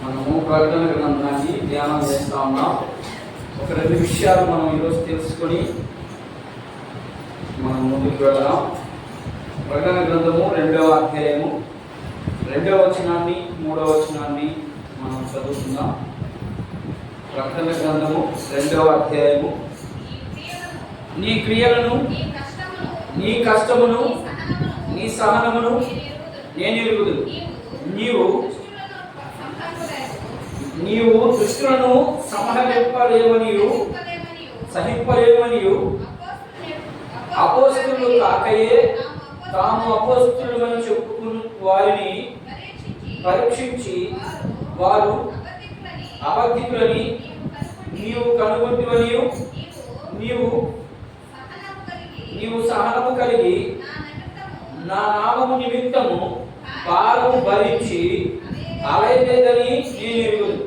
మనము ప్రకటన గ్రంథాన్ని ధ్యానం చేస్తా ఉన్నాం. ఒక రెండు విషయాలు మనం ఈరోజు తెలుసుకొని మనం ముందుకు వెళ్దాం. ప్రకటన గ్రంథము 2వ అధ్యాయము 2వ వచనాన్ని 3వ వచనాన్ని మనం చదువుకుందాం. ప్రకటన గ్రంథము 2వ అధ్యాయము. నీ క్రియలను, నీ కష్టమును, నీ సహనమును నేను ఎరుగుదును. నీవు దుష్టులను సహింపలేమనియు అపోస్తలులు కాకయే తాము అపోస్తలులను చెప్పుకుని వారిని పరీక్షించి వారు అబద్ధికులని నీవు కనుగొంటివనియు నీవు సహనము కలిగి నా నామము నిమిత్తము భారము భరించి అలయలేదని నేను ఎరుగుదును.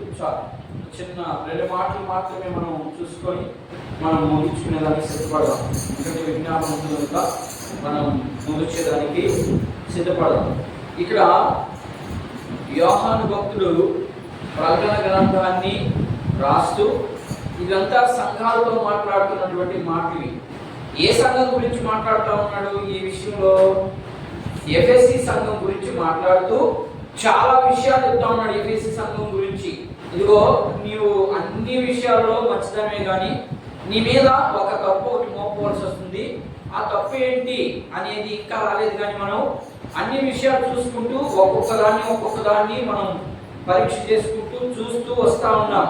చిన్న రెండు మాటలు మాత్రమే మనం చూసుకొని మనం ముగించుకునేదానికి సిద్ధపడదాం. ఎందుకంటే విజ్ఞాపన ఉంటుందా మనం ముగించేదానికి సిద్ధపడదాం. ఇక్కడ యోహాను భక్తుడు ప్రకటన గ్రంథాన్ని రాస్తూ ఇదంతా సంఘాలతో మాట్లాడుతున్నటువంటి మాటలు. ఏ సంఘం గురించి మాట్లాడుతూ ఉన్నాడు ఈ విషయంలో? ఎఫెసీ సంఘం గురించి మాట్లాడుతూ చాలా విషయాలు చెప్తా ఉన్నాడు. ఎఫెసీ సంఘం గురించి, ఇదిగో నీవు అన్ని విషయాల్లో మంచిదమే కానీ నీ మీద ఒక తప్పు ఒకటి మోపవలసి వస్తుంది. ఆ తప్పు ఏంటి అనేది ఇంకా రాలేదు, కానీ మనం అన్ని విషయాలు చూసుకుంటూ ఒక్కొక్క దాన్ని మనం పరీక్ష చేసుకుంటూ చూస్తూ వస్తూ ఉన్నాం.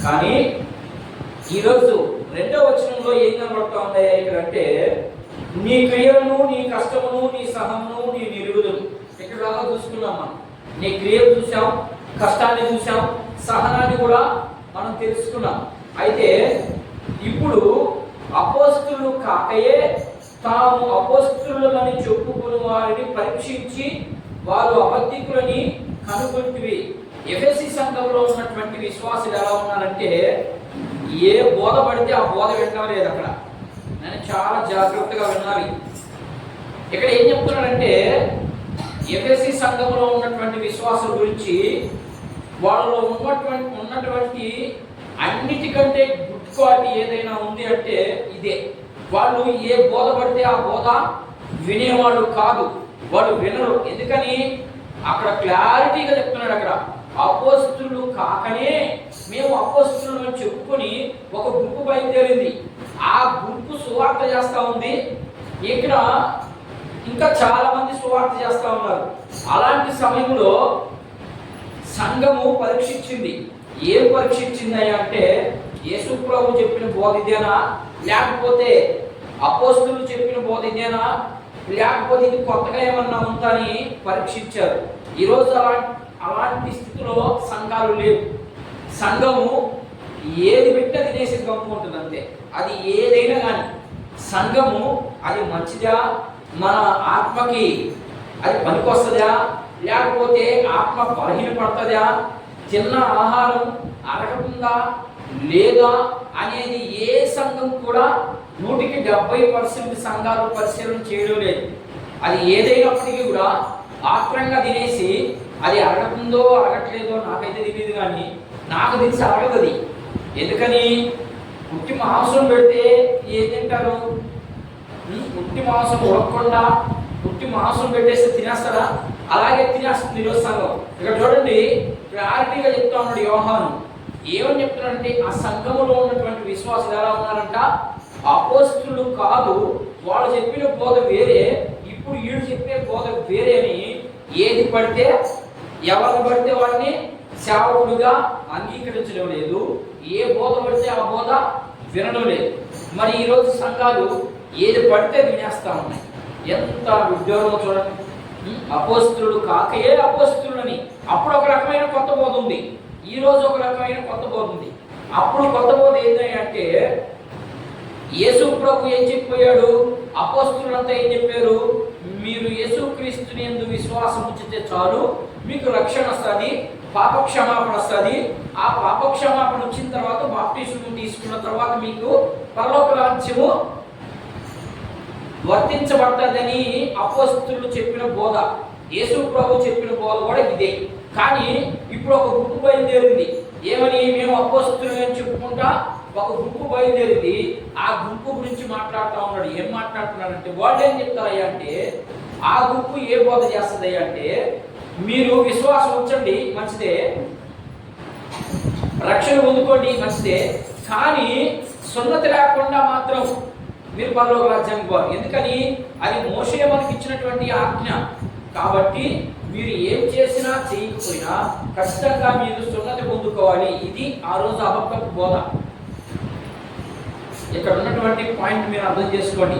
కానీ ఈరోజు 2వ వచనంలో ఏం కనబడుతూ ఉన్నాయా ఇక్కడ అంటే, నీ క్రియలను, నీ కష్టమును, నీ సహమును నీ ఎరుగుదును. ఇక్కడ దాకా చూసుకున్నాం. మనం నీ క్రియలు చూసాం, కష్టాన్ని చూసాం, సహనాన్ని కూడా మనం తెలుసుకున్నాం. అయితే ఇప్పుడు అపోస్తలులు కాకయే తాము అపోస్తలులని చెప్పుకుని వారిని పరీక్షించి వారు అబద్ధికులని కనుగొంటివి. ఎఫెసీ సంఘంలో ఉన్నటువంటి విశ్వాసులు ఎలా ఉన్నారంటే, ఏ బోధ పడితే ఆ బోధ వినడం లేదు. అక్కడ నేను చాలా జాగ్రత్తగా వినాలి. ఇక్కడ ఏం చెప్తున్నాడంటే, ఎఫెసీ సంఘంలో ఉన్నటువంటి విశ్వాసుల గురించి, వాళ్ళలో ఉన్నటువంటి అన్నిటికంటే గుడ్ క్వాలిటీ ఏదైనా ఉంది అంటే ఇదే. వాళ్ళు ఏ బోధ పడితే ఆ బోధ వినేవాళ్ళు కాదు, వాళ్ళు వినరు. ఎందుకని అక్కడ క్లారిటీగా చెప్తున్నాడు. అక్కడ అపోస్తలులు కాకనే మేము అపోస్తలులు చెప్పుకొని ఒక గుంపు బయలుదేరింది. ఆ గుంపు సువార్త చేస్తూ ఉంది. ఇక్కడ ఇంకా చాలా మంది సువార్త చేస్తూ ఉన్నారు. అలాంటి సమయంలో సంఘము పరీక్షించింది. ఏం పరీక్షించింది అంటే, యేసు ప్రభు చెప్పిన బోధ ఇదేనా, లేకపోతే అపోస్తలులు చెప్పిన బోధ ఇదేనా, లేకపోతే ఇది కొత్తగా ఏమన్నా ఉందా అని పరీక్షించారు. ఈరోజు అలాంటి స్థితిలో సంఘాలు లేవు. సంఘము ఏది పెట్టినా తినేసి గంపు ఉంటుంది అంతే. అది ఏదైనా కానీ సంఘము అది మంచిదా, మన ఆత్మకి అది పనికొస్తుందా, లేకపోతే ఆత్మ బలహీనపడుతుందా, తిన్న ఆహారం అరగకుండా లేదా అనేది ఏ సంఘం కూడా 100% సంఘాలు పరిశీలన చేయడం లేదు. అది ఏదైనప్పటికీ కూడా ఆత్రంగా తినేసి అది అరగతుందో అరగట్లేదో నాకైతే తెలియదు, కానీ నాకు తెలిసి అరగదు. ఎందుకని ఉట్టి మాంసం పెడితే ఏం తింటారు? ఉట్టి మాంసం ఉడకకుండా ఉట్టి మాంసం పెట్టేస్తే తినేస్తారా? అలాగే తినేస్తుంది ఈరోజు సంఘం. ఇక్కడ చూడండి, క్లారిటీగా చెప్తా ఉన్నాడు యోహాను. ఏమని చెప్తున్నాడంటే, ఆ సంఘములో ఉన్నటువంటి విశ్వాసులు ఎలా ఉన్నారంట, అపోస్తలులు కాదు, వాళ్ళు చెప్పిన బోధ వేరే, ఇప్పుడు వీళ్ళు చెప్పే బోధ వేరే అని ఏది పడితే ఎవరిని పడితే వాడిని సేవకుడుగా అంగీకరించడం లేదు. ఏ బోధ పడితే ఆ బోధ వినడం లేదు. మరి ఈరోజు సంఘాలు ఏది పడితే వినేస్తా ఉన్నాయి. ఎంత ఉద్యోగం చూడండి. అపోస్తలులు కాకయే అపోస్తలులని అప్పుడు ఒక రకమైన కొత్త బోధ ఉంది, ఈరోజు ఒక రకమైన కొత్త బోధ ఉంది. అప్పుడు కొత్త బోధ ఏంటంటే, యేసు ప్రభు ఏం చెప్పాడు, అపోస్తలులంతా ఏం చెప్పారు, మీరు యేసుక్రీస్తుని యందు విశ్వాసం ఉంచితే చాలు మీకు రక్షణ వస్తుంది, పాప క్షమాపణ వస్తుంది. ఆ పాప క్షమాపణ వచ్చిన తర్వాత బాప్టిజం తీసుకున్న తర్వాత మీకు పరలోక రాజ్యము వర్తించబడ్డదని అపోస్తలులు చెప్పిన బోధ, యేసు ప్రభు చెప్పిన బోధ కూడా ఇదే. కానీ ఇప్పుడు ఒక గుంపు బయలుదేరింది. ఏమని? మేము అపోస్తలులు అని చెప్పుకుంటా ఒక గుంపు బయలుదేరింది. ఆ గుంపు గురించి మాట్లాడుతూ ఉన్నాడు. ఏం మాట్లాడుతున్నాడంటే, వాళ్ళు ఏం చెప్తారయ్యా అంటే, ఆ గుంపు ఏ బోధ చేస్తుందయ్యా అంటే, మీరు విశ్వాసం ఉంచండి మంచిదే, రక్షణ పొందుకోండి మంచిదే, కానీ సున్నతి లేకుండా మాత్రం మీరు పరలోక రాజ్యానికి పోరు. ఎందుకని? అది మోషే మనకి ఇచ్చినటువంటి ఆజ్ఞ. కాబట్టి మీరు ఏం చేసినా చేయకపోయినా ఖచ్చితంగా మీరు సున్నతి పొందుకోవాలి. ఇది ఆ రోజు అబద్ధపు బోధ. ఇక్కడ ఉన్నటువంటి పాయింట్ మీరు అర్థం చేసుకోండి.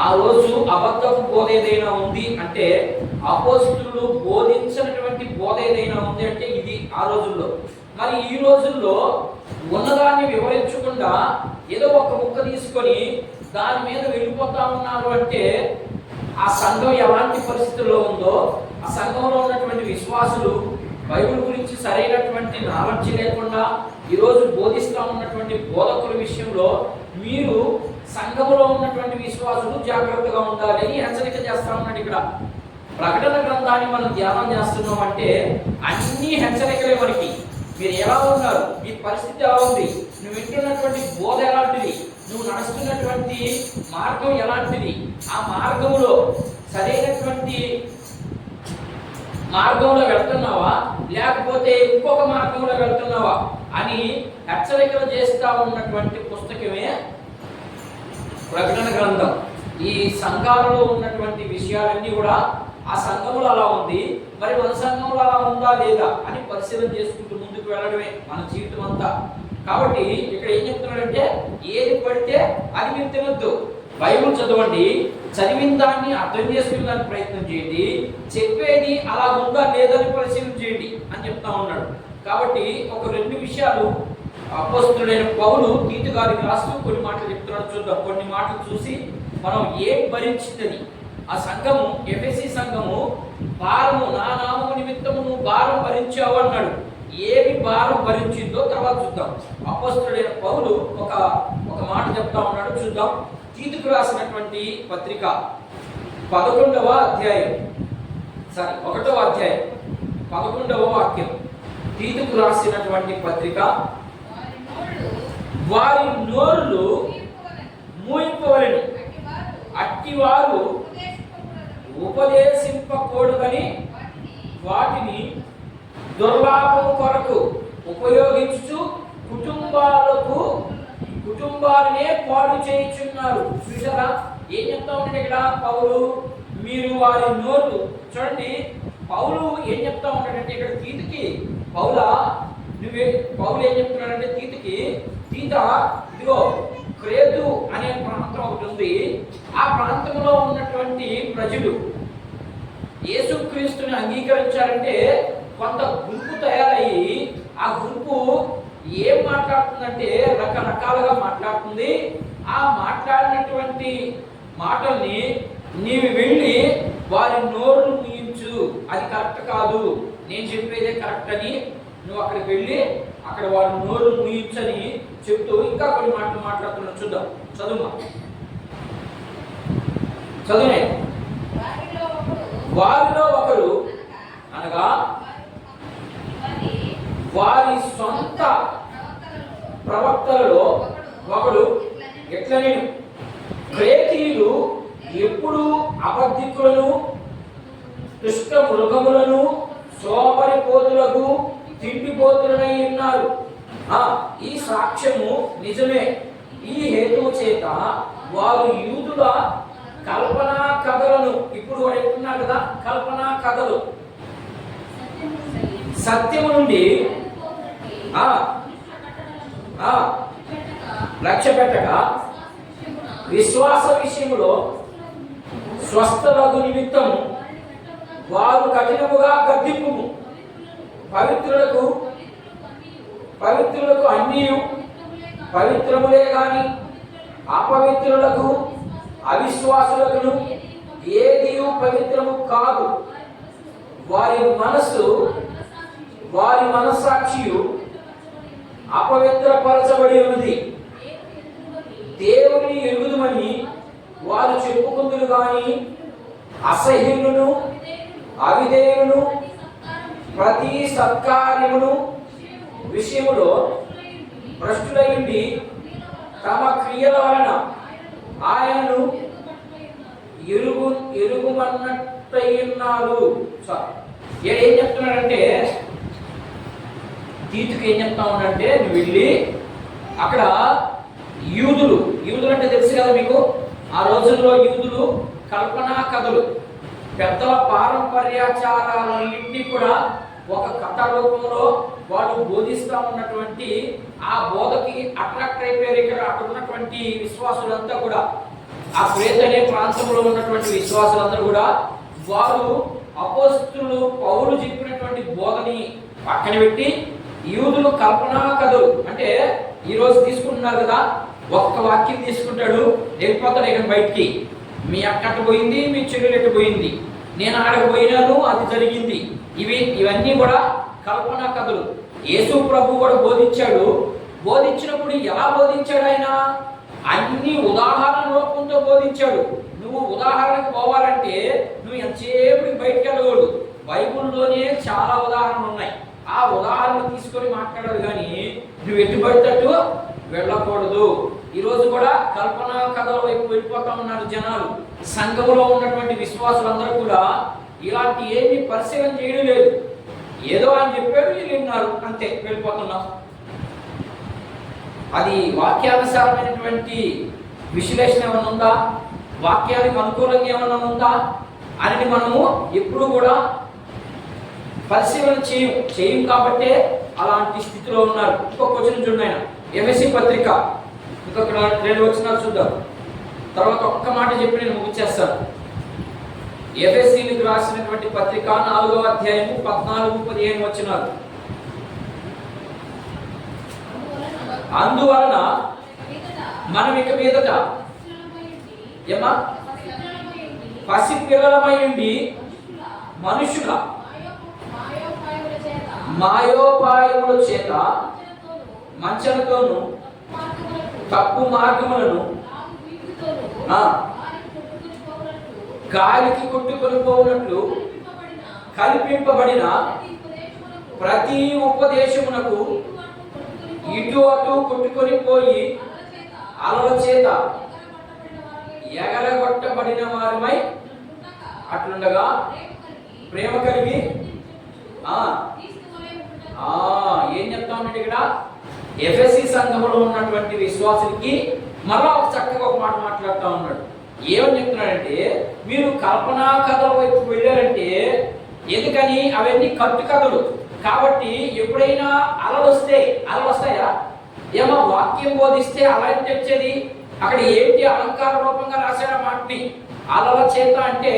ఆ రోజు అబద్ధపు బోధ ఏదైనా ఉంది అంటే, అపోస్తలులు బోధించినటువంటి బోధ ఏదైనా ఉంది అంటే ఇది ఆ రోజుల్లో. మరి ఈ రోజుల్లో ఉన్నదాన్ని వివరించకుండా ఏదో ఒక ముక్క తీసుకొని దాని మీద వెళ్ళిపోతా ఉన్నారు అంటే, ఆ సంఘం ఎలాంటి పరిస్థితుల్లో ఉందో, ఆ సంఘంలో ఉన్నటువంటి విశ్వాసులు బైబిల్ గురించి సరైనటువంటి నాలెడ్జ్ లేకుండా ఈరోజు బోధిస్తూ ఉన్నటువంటి బోధకుల విషయంలో మీరు సంఘంలో ఉన్నటువంటి విశ్వాసులు జాగ్రత్తగా ఉండాలి అని హెచ్చరిక చేస్తా ఉన్నాడు. ఇక్కడ ప్రకటన గ్రంథాన్ని మనం ధ్యానం చేస్తున్నాం అంటే అన్ని హెచ్చరికలే మనకి. మీరు ఎలా ఉన్నారు, మీ పరిస్థితి ఎలా ఉంది, నువ్వు వింటున్నటువంటి బోధ ఎలాంటిది, నువ్వు నడుస్తున్నటువంటి మార్గం ఎలాంటిది, ఆ మార్గంలో సరైనటువంటి మార్గంలో వెళ్తున్నావా లేకపోతే ఇంకొక మార్గంలో వెళ్తున్నావా అని హెచ్చరికలు చేస్తూ ఉన్నటువంటి పుస్తకమే ప్రకటన గ్రంథం. ఈ సంఘాలలో ఉన్నటువంటి విషయాలన్నీ కూడా ఆ సంఘంలో అలా ఉంది, మరి మన సంఘంలో అలా ఉందా లేదా అని పరిశీలన చేసుకుంటూ ముందుకు వెళ్ళడమే మన జీవితం అంతా. కాబట్టి ఇక్కడ ఏం చెప్తున్నాడంటే, ఏది పడితే అది మీరు తినొద్దు. బైబిల్ చదవండి, చదివిన దాన్ని అర్థం చేసుకునేదానికి ప్రయత్నం చేయండి, చెప్పేది అలా ఉందా లేదని పరిశీలన చేయండి అని చెప్తా ఉన్నాడు. కాబట్టి ఒక 2 విషయాలు అపోస్తలుడైన పౌలు తీతు గారికి రాస్తూ కొన్ని మాటలు చెప్తున్నాడు. చూద్దాం. కొన్ని మాటలు చూసి మనం ఏం భరించిందని. ఆ సంఘము, ఎఫెసీ సంఘము, భారము, నా నామము నిమిత్తము నువ్వు భారం భరించావు అన్నాడు. ఏమి భారం భరించిందో తర్వాత చూద్దాం. అపోస్తలుడైన పౌలు ఒక మాట చెప్తా ఉన్నాడు. చూద్దాం. తీతుకు రాసినటువంటి పత్రిక 11వ అధ్యాయం 1వ అధ్యాయం 11వ వాక్యం. తీతుకు రాసినటువంటి పత్రిక, వారి నోరులు మూయింపవలెను, అట్టివారు ఉపదేశింపకూడదని వాటిని దుర్లాభం కొరకు ఉపయోగించు కుటుంబాలనే పాడు చేయించున్నారు. చూసారా ఏం చెప్తా ఉన్నాడు ఇక్కడ పౌలు? మీరు వారి నోరు చూడండి. పౌలు ఏం చెప్తా ఉన్నాడంటే ఇక్కడ తీతుకి, పౌలు ఏం చెప్తున్నాడంటే తీతుకి, తీత ఇదిగో క్రేతు అనే ప్రాంతం ఒకటి ఉంది. ఆ ప్రాంతంలో ఉన్నటువంటి ప్రజలు యేసుక్రీస్తుని అంగీకరించారంటే కొంత గుంపు తయారయ్యి ఆ గుంపు ఏం మాట్లాడుతుందంటే రకరకాలుగా మాట్లాడుతుంది. ఆ మాట్లాడినటువంటి మాటల్ని నీవు వెళ్ళి వారి నోరును ముయించు, అది కరెక్ట్ కాదు, నేను చెప్పేదే కరెక్ట్ అని నువ్వు అక్కడికి వెళ్ళి అక్కడ వారి నోరు ముయించని చెప్తూ ఇంకా కొన్ని మాటలు మాట్లాడుతున్నాడు. చూద్దాం. చదువునే. వారిలో ఒకరు అనగా వారి సొంత ప్రవక్తలలో ఒకడు ఎట్లా, నేను క్రేతీయులు ఎప్పుడు అబద్ధికులను, దుష్ట మృగములను, సోమరిపోతులకు తిండిపోతులనై ఉన్నారు. ఈ సాక్ష్యము నిజమే. ఈ హేతువు చేత వారు యూదుల కల్పనా కథలను, ఇప్పుడు వాడు చెప్తున్నారు కదా కల్పనా కథలు, సత్యము నుండి లక్ష్య పెట్టక విశ్వాస విషయంలో స్వస్థతకు నిమిత్తం వారు కఠినముగా గద్దింపు, పవిత్రులకు అన్నీ పవిత్రములే గాని అపవిత్రులకు అవిశ్వాసులకు ఏది పవిత్రము కాదు. వారి మనస్సాక్షియు అపవిత్రపరచబడి ఉన్నది. దేవుని ఎరుగుదుమని వారు చెప్పుకుందురు గాని అసహ్యులను, అవిధేయులను, ప్రతి సత్కార్యమును విషయములో భ్రష్టులైంది తమ క్రియల వలన ఆయనను ఎరుగుమన్నట్టున్నారు. ఏం చెప్తున్నాడంటే, తీతుకు ఏం చెప్తా ఉన్నాడంటే, నువ్వు వెళ్ళి అక్కడ యూదులు అంటే తెలుసు కదా మీకు, ఆ రోజుల్లో యూదులు కల్పనా కథలు, పెద్దల పారంపర్యాచారాలన్నింటినీ కూడా ఒక కథ రూపంలో వాళ్ళు బోధిస్తూ ఉన్నటువంటి ఆ బోధకి అట్రాక్ట్ అయిపోయారు. అక్కడ ఉన్నటువంటి విశ్వాసులంతా కూడా, ఆ క్రేతు అనే ప్రాంతంలో ఉన్నటువంటి విశ్వాసులందరూ కూడా వారు అపోస్తులు పౌలు చెప్పినటువంటి బోధని పక్కన పెట్టి యూదులు కల్పనా కథలు అంటే ఈరోజు తీసుకుంటున్నారు కదా, ఒక్క వాక్యం తీసుకుంటాడు, వెళ్ళిపోతాడు ఇక్కడ బయటికి. మీ అక్కట పోయింది, మీ చెల్లెలు ఎట్టు పోయింది, నేను ఆడకు పోయినాను, అది జరిగింది. ఇవన్నీ కూడా కల్పనా కథలు. యేసు ప్రభు కూడా బోధించాడు. బోధించినప్పుడు ఎలా బోధించాడు ఆయన? అన్ని ఉదాహరణ రూపంతో బోధించాడు. నువ్వు ఉదాహరణకు పోవాలంటే నువ్వు ఎంతసేపు బయటకు వెళ్ళకూడదు. బైబుల్లోనే చాలా ఉదాహరణలు ఉన్నాయి. ఆ ఉదాహరణలు తీసుకొని మాట్లాడాలి, కానీ నువ్వు ఎట్టుబడితట్టు వెళ్ళకూడదు. ఈరోజు కూడా కల్పనా కథల వైపు వెళ్ళిపోతా ఉన్నారు జనాలు. సంఘంలో ఉన్నటువంటి విశ్వాసులందరూ కూడా ఇలాంటి ఏమి పరిశీలన చేయడం లేదు. ఏదో ఆయన చెప్పాడు, వీళ్ళు విన్నారు, అంతే, వెళ్ళిపోతున్నాం. అది వాక్యానుసారమైనటువంటి విశ్లేషణ ఏమైనా ఉందా, వాక్యానికి అనుకూలంగా ఏమైనా ఉందా అని మనము ఎప్పుడు కూడా పరిశీలన చేయం కాబట్టే అలాంటి స్థితిలో ఉన్నారు. ఇంకొక వచనం చూడండి, ఆయన ఎఫెసీ పత్రిక ఇంకొక 2 వచనాలు చూద్దాం. తర్వాత ఒక్క మాట చెప్పి నేను ముగిచేస్తాను. ఎఫెసీలకు రాసినటువంటి పత్రిక 4వ అధ్యాయము 14-15 వచనాలు. అందువలన మనం ఇక మీదట ఏమా పసి పిల్లలమై ఉండి మనుషుల మాయోపాయముల చేత మంచలతోను తప్పు మార్గములను గాలికి కొట్టుకొని పోవునట్లు కల్పింపబడిన ప్రతి ఉపదేశమునకు ఇటు అటు కొట్టుకొని పోయి అలల చేత ఎగరగొట్టబడిన వారిమై అట్లుండగా ప్రేమ కలిగి ఏం చెప్తా ఉన్నాడు ఇక్కడ? ఎఫెసీ సంఘంలో ఉన్నటువంటి విశ్వాసులకి మరలా ఒక చక్కగా ఒక మాట మాట్లాడుతూ ఉన్నాడు. ఏమని చెప్తున్నాడంటే, మీరు కల్పనా కథల వైపు వెళ్ళారంటే, ఎందుకని అవన్నీ కట్టు కథలు కాబట్టి ఎప్పుడైనా అలలు వస్తాయా? ఏమో వాక్యం బోధిస్తే అలా ఏంటి వచ్చేది? అక్కడ ఏంటి అలంకార రూపంగా రాశాడు ఆ మాటని. అలల చేత అంటే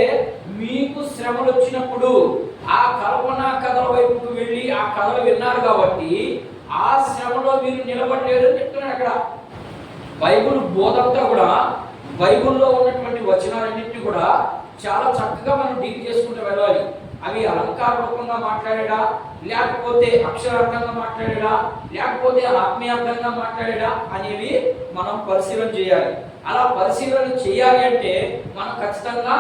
మీకు శ్రమలు వచ్చినప్పుడు ఆ కల్పనా కథల వైపుకు వెళ్ళి ఆ కథలు విన్నారు కాబట్టి ఆ శ్రమలో మీరు నిలబడలేరు అని చెప్తున్నాడు అక్కడ. బైబుల్ బోధంతా కూడా, బైబుల్లో ఉన్నటువంటి వచనాలన్నింటినీ కూడా చాలా చక్కగా మనం డీల్ చేసుకుంటూ వెళ్ళాలి. అవి అలంకార రూపంగా మాట్లాడాడా, లేకపోతే అక్షరార్థంగా మాట్లాడాడా, లేకపోతే ఆత్మీయార్థంగా మాట్లాడాడా అనేవి మనం పరిశీలన చేయాలి. అలా పరిశీలన చేయాలి అంటే మనం ఖచ్చితంగా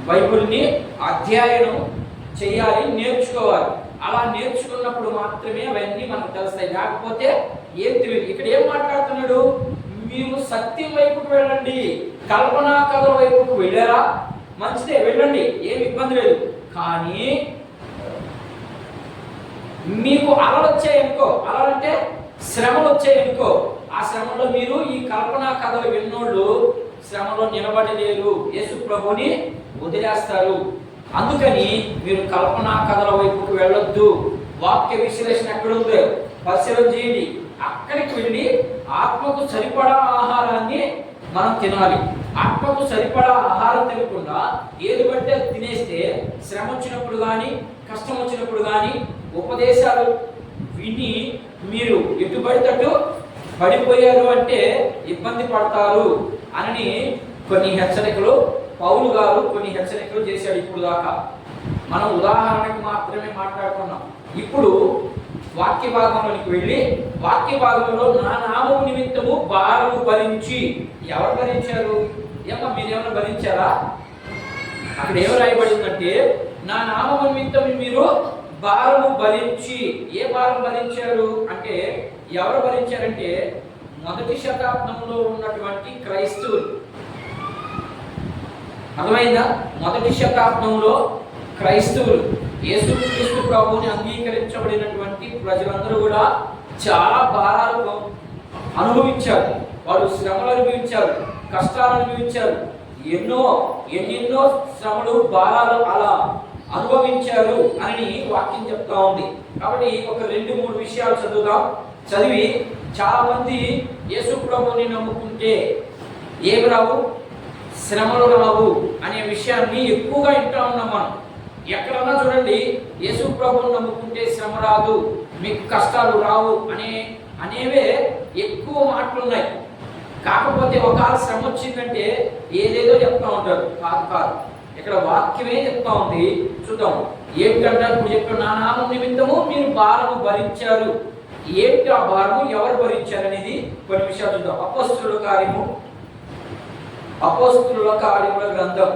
బైబిల్ని అధ్యయనం చేయాలి, నేర్చుకోవాలి. అలా నేర్చుకున్నప్పుడు మాత్రమే అవన్నీ మనకు తెలుస్తాయి. లేకపోతే ఏం తెలియదు. ఇక్కడ ఏం మాట్లాడుతున్నాడు? మీరు సత్యం వైపుకు వెళ్ళండి. కల్పనా కథల వైపుకు వెళ్ళారా? మంచిదే, వెళ్ళండి, ఏమి ఇబ్బంది లేదు. కానీ మీకు అలలు వచ్చాయనుకో, అలంటే శ్రమలు వచ్చాయనుకో, ఆ శ్రమలో మీరు ఈ కల్పనా కథలు విన్నోళ్ళు శ్రమలో నిలబడలేరు, యేసు ప్రభుని వదిలేస్తారు. అందుకని మీరు కల్పనా కథల వైపుకు వెళ్ళొద్దు. వాక్య విశ్లేషణ ఎక్కడుందో పరిశీలన చేయండి. అక్కడికి వెళ్ళి ఆత్మకు సరిపడా ఆహారాన్ని మనం తినాలి. ఆత్మకు సరిపడా ఆహారం తినకుండా ఏది పడితే తినేస్తే శ్రమ వచ్చినప్పుడు కానీ, కష్టం వచ్చినప్పుడు కానీ ఉపదేశాలు విని మీరు ఎటుబడితట్టు పడిపోయారు అంటే ఇబ్బంది పడతారు అని కొన్ని హెచ్చరికలు పౌలు గారు చేశాడు. ఇప్పుడు దాకా మనం ఉదాహరణకు మాత్రమే మాట్లాడుకున్నాం. ఇప్పుడు వాక్య భాగంలోనికి వెళ్ళి, వాక్య భాగంలో నా నామము నిమిత్తము భారము భరించి, ఎవరు భరించారు? ఏమో మీరేమైనా భరించారా? అక్కడ ఏమి రాయబడిందంటే, నా నామము నిమిత్తము మీరు భారము భరించి. ఏ భారం భరించారు అంటే, ఎవరు భరించారంటే మొదటి శతాబ్దంలో ఉన్నటువంటి క్రైస్తవులు. అర్థమైందా? మొదటి శతాబ్దంలో క్రైస్తవులు, యేసుక్రీస్తు ప్రభువుని అంగీకరించబడినటువంటి ప్రజలందరూ కూడా చాలా భారాలు అనుభవించారు. వాళ్ళు శ్రమలు అనుభవించారు, కష్టాలు అనుభవించారు, ఎన్నెన్నో శ్రమలు భారాలు అలా అనుభవించారు అని వాక్యం చెప్తా ఉంది. కాబట్టి ఒక 2-3 విషయాలు చదువుదాం. చదివి, చాలా మంది యేసు ప్రభువుని నమ్ముకుంటే ఏమి రావు, శ్రమలు రావు అనే విషయాన్ని ఎక్కువగా వింటా ఉన్నాం మనం. ఎక్కడన్నా చూడండి, యేసు ప్రభువుని నమ్ముకుంటే శ్రమ రాదు, మీకు కష్టాలు రావు అనేవే ఎక్కువ మాటలు ఉన్నాయి. కాకపోతే ఒకవేళ శ్రమ వచ్చిందంటే ఏదేదో చెప్తా ఉంటారు. కాదు, ఇక్కడ వాక్యమే చెప్తా ఉంది. చూద్దాం ఏమిటంటే, ఇప్పుడు చెప్పిన నా నామం నిమిత్తము మీరు భారము భరించారు. ఏమిటి ఆ భారము, ఎవరు భరించారు అనేది కొన్ని విషయాలు చూద్దాం. అపోస్తలుల కార్యముల గ్రంథం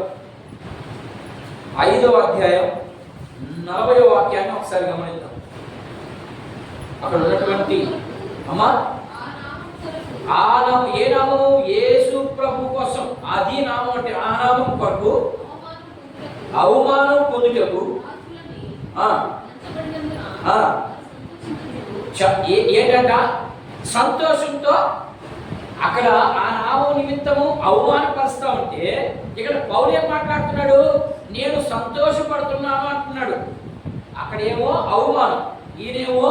5వ అధ్యాయం 40వ వాక్యాన్ని ఒకసారి గమనిద్దాం. అక్కడ ఉన్నటువంటి అమ్మా, ఆ నామం ఏ నామము? యేసు ప్రభు కోసం. అది నామం అంటే ఆ నామం కొరకు అవమానం పొందుటకు ఏంటంట, సంతోషంతో అక్కడ ఆ నామం నిమిత్తము అవమానపరుస్తా ఉంటే, ఇక్కడ పౌలు ఏం మాట్లాడుతున్నాడు? నేను సంతోషపడుతున్నాను అంటున్నాడు. అక్కడేమో అవమానం, ఈయనేమో